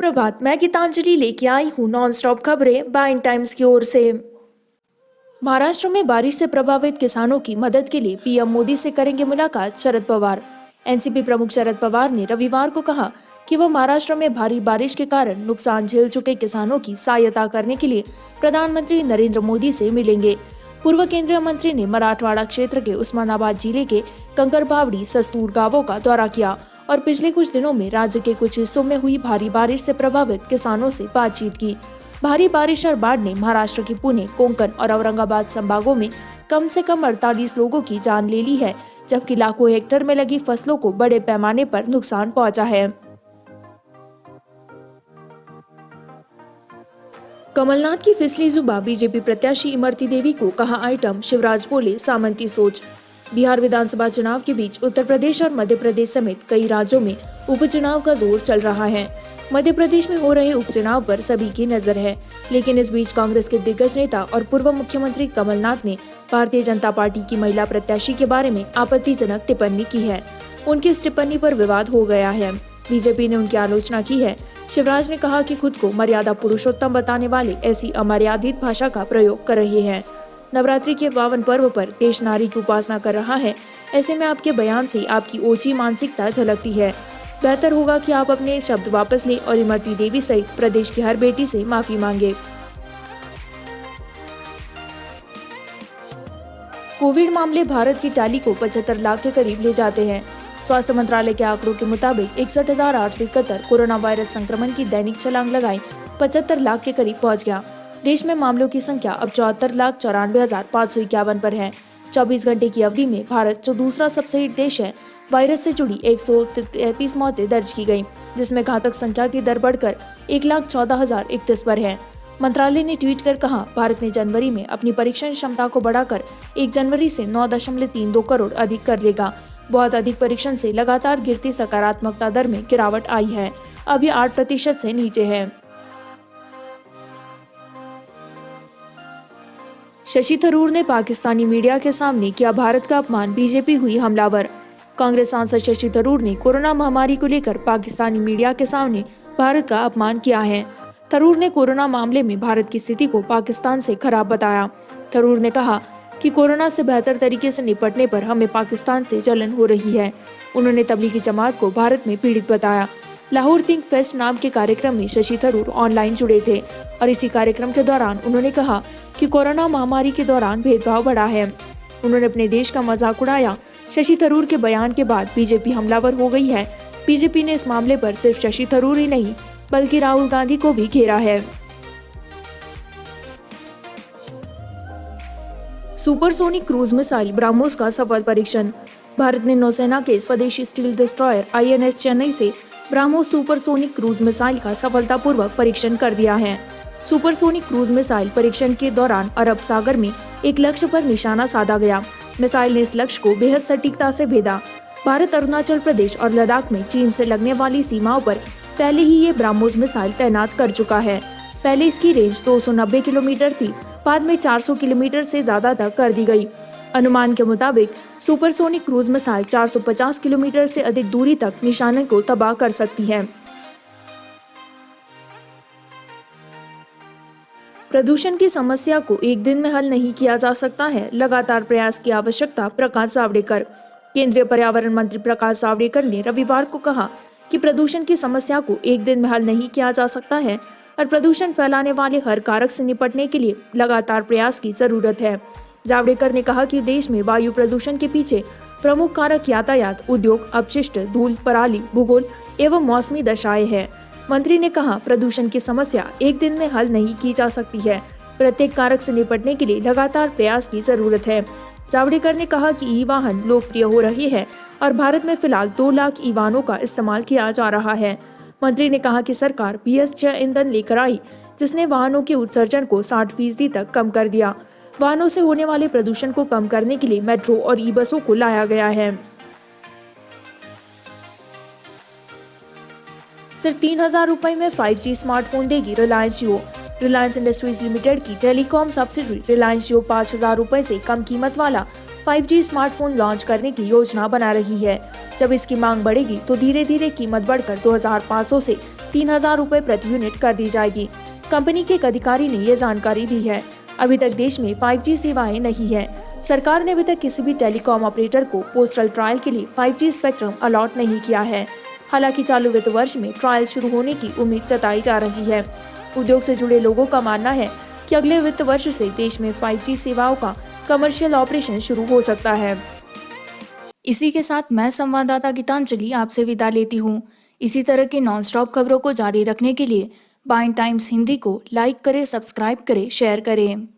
सुप्रभात, मैं गीतांजलि लेके आई हूँ नॉन स्टॉप खबरें बाइन टाइम्स की ओर से। महाराष्ट्र में बारिश से प्रभावित किसानों की मदद के लिए पीएम मोदी से करेंगे मुलाकात शरद पवार। एनसीपी प्रमुख शरद पवार ने रविवार को कहा कि वह महाराष्ट्र में भारी बारिश के कारण नुकसान झेल चुके किसानों की सहायता करने के लिए प्रधानमंत्री नरेंद्र मोदी से मिलेंगे। पूर्व केंद्रीय मंत्री ने मराठवाड़ा क्षेत्र के उस्मानाबाद जिले के कंकरबावड़ी सस्तूर गांवों का दौरा किया और पिछले कुछ दिनों में राज्य के कुछ हिस्सों में हुई भारी बारिश से प्रभावित किसानों से बातचीत की। भारी बारिश और बाढ़ ने महाराष्ट्र के पुणे, कोंकण और औरंगाबाद संभागों में कम से कम 48 लोगों की जान ले ली है, जबकि लाखों हेक्टेयर में लगी फसलों को बड़े पैमाने पर नुकसान पहुंचा है। कमलनाथ की फिसली जुबां, बीजेपी प्रत्याशी इमरती देवी को कहा आइटम, शिवराज बोले सामंती सोच। बिहार विधानसभा चुनाव के बीच उत्तर प्रदेश और मध्य प्रदेश समेत कई राज्यों में उपचुनाव का जोर चल रहा है। मध्य प्रदेश में हो रहे उपचुनाव पर सभी की नजर है, लेकिन इस बीच कांग्रेस के दिग्गज नेता और पूर्व मुख्यमंत्री कमलनाथ ने भारतीय जनता पार्टी की महिला प्रत्याशी के बारे में आपत्तिजनक टिप्पणी की है। उनकी इस टिप्पणी पर विवाद हो गया है। बीजेपी ने उनकी आलोचना की है। शिवराज ने कहा कि खुद को मर्यादा पुरुषोत्तम बताने वाले ऐसी अमर्यादित भाषा का प्रयोग कर रहे हैं। नवरात्रि के पावन पर्व पर देश नारी की उपासना कर रहा है। ऐसे में आपके बयान से आपकी ओछी मानसिकता झलकती है। बेहतर होगा कि आप अपने शब्द वापस लें और इमरती देवी सहित प्रदेश की हर बेटी से माफी मांगे। कोविड मामले भारत की टैली को 75 लाख के करीब ले जाते हैं। स्वास्थ्य मंत्रालय के आंकड़ों के मुताबिक 61,871 कोरोना वायरस संक्रमण की दैनिक छलांग लगाई 75 लाख के करीब पहुंच गया। देश में मामलों की संख्या अब 74,94,551 पर है। 24 घंटे की अवधि में भारत, जो दूसरा सबसे हिट देश है, वायरस से जुड़ी 133 मौतें दर्ज की गई, जिसमें घातक संख्या की दर बढ़कर 1,14,031 पर है। मंत्रालय ने ट्वीट कर कहा, भारत ने जनवरी में अपनी परीक्षण क्षमता को बढ़ाकर 1 जनवरी से 9.32 करोड़ अधिक कर लेगा। बहुत अधिक परीक्षण से लगातार गिरती सकारात्मकता दर में गिरावट आई है। अब ये 8% से नीचे है। शशि थरूर ने पाकिस्तानी मीडिया के सामने किया भारत का अपमान, बीजेपी हुई हमलावर। कांग्रेस सांसद शशि थरूर ने कोरोना महामारी को लेकर पाकिस्तानी मीडिया के सामने भारत का अपमान किया है। थरूर ने कोरोना मामले में भारत की स्थिति को पाकिस्तान से खराब बताया। थरूर ने कहा कि कोरोना से बेहतर तरीके से निपटने पर हमें पाकिस्तान से जलन हो रही है। उन्होंने तबलीगी जमात को भारत में पीड़ित बताया। लाहौर थिंक फेस्ट नाम के कार्यक्रम में शशि थरूर ऑनलाइन जुड़े थे और इसी कार्यक्रम के दौरान उन्होंने कहा कि कोरोना महामारी के दौरान भेदभाव बढ़ा है। उन्होंने अपने देश का मजाक उड़ाया। शशि थरूर के बयान के बाद बीजेपी हमलावर हो गई है। बीजेपी ने इस मामले पर सिर्फ शशि थरूर ही नहीं बल्कि राहुल गांधी को भी घेरा है। सुपरसोनिक क्रूज मिसाइल ब्रह्मोस का सफल परीक्षण। भारत ने नौसेना के स्वदेशी स्टील डिस्ट्रॉयर INS चेन्नई से ब्रह्मोस सुपरसोनिक क्रूज मिसाइल का सफलतापूर्वक परीक्षण कर दिया है। सुपरसोनिक क्रूज मिसाइल परीक्षण के दौरान अरब सागर में एक लक्ष्य पर निशाना साधा गया। मिसाइल ने इस लक्ष्य को बेहद सटीकता से भेदा। भारत अरुणाचल प्रदेश और लद्दाख में चीन से लगने वाली सीमाओं पर पहले ही ये ब्रह्मोस मिसाइल तैनात कर चुका है। पहले इसकी रेंज 290 किलोमीटर थी, बाद में 400 किलोमीटर से ज्यादा तक कर दी गई। अनुमान के मुताबिक सुपरसोनिक क्रूज मिसाइल 450 किलोमीटर से अधिक दूरी तक निशाने को तबाह कर सकती है। प्रदूषण की समस्या को एक दिन में हल नहीं किया जा सकता है, लगातार प्रयास की आवश्यकता, प्रकाश जावड़ेकर। केंद्रीय पर्यावरण मंत्री प्रकाश जावड़ेकर ने रविवार को कहा कि प्रदूषण की समस्या को एक दिन में हल नहीं किया जा सकता है और प्रदूषण फैलाने वाले हर कारक से निपटने के लिए लगातार प्रयास की जरूरत है। जावड़ेकर ने कहा कि देश में वायु प्रदूषण के पीछे प्रमुख कारक यातायात, उद्योग, अपशिष्ट, धूल, पराली, भूगोल एवं मौसमी दशाएं हैं। मंत्री ने कहा, प्रदूषण की समस्या एक दिन में हल नहीं की जा सकती है। प्रत्येक कारक से निपटने के लिए लगातार प्रयास की जरूरत है। जावड़ेकर ने कहा कि ई वाहन लोकप्रिय हो रहे हैं और भारत में फिलहाल 2 लाख ई वाहनों का इस्तेमाल किया जा रहा है। मंत्री ने कहा कि सरकार BS6 ईंधन लेकर आई, जिसने वाहनों के उत्सर्जन को 60% तक कम कर दिया। वाहनों से होने वाले प्रदूषण को कम करने के लिए मेट्रो और ई बसों को लाया गया है। सिर्फ 3,000 रुपए में 5G स्मार्टफोन देगी रिलायंस जियो। रिलायंस इंडस्ट्रीज लिमिटेड की टेलीकॉम सब्सिडरी रिलायंस जियो 5,000 रुपए से कम कीमत वाला 5G स्मार्टफोन लॉन्च करने की योजना बना रही है। जब इसकी मांग बढ़ेगी तो धीरे धीरे कीमत बढ़कर 2,500 से 3,000 रुपए प्रति यूनिट कर दी जाएगी। कंपनी के एक अधिकारी ने यह जानकारी दी है। अभी तक देश में 5G सेवाएं नहीं है। सरकार ने अभी तक किसी भी टेलीकॉम ऑपरेटर को पोस्टल ट्रायल के लिए 5G स्पेक्ट्रम अलॉट नहीं किया है। हालांकि चालू वित्त वर्ष में ट्रायल शुरू होने की उम्मीद जताई जा रही है। उद्योग से जुड़े लोगों का मानना है कि अगले वित्त वर्ष से देश में 5G सेवाओं का कमर्शियल ऑपरेशन शुरू हो सकता है। इसी के साथ मैं संवाददाता गीतांजलि आपसे विदा लेती हूँ। इसी तरह के नॉनस्टॉप खबरों को जारी रखने के लिए बाइन टाइम्स हिंदी को लाइक करें, सब्सक्राइब करें, शेयर करें।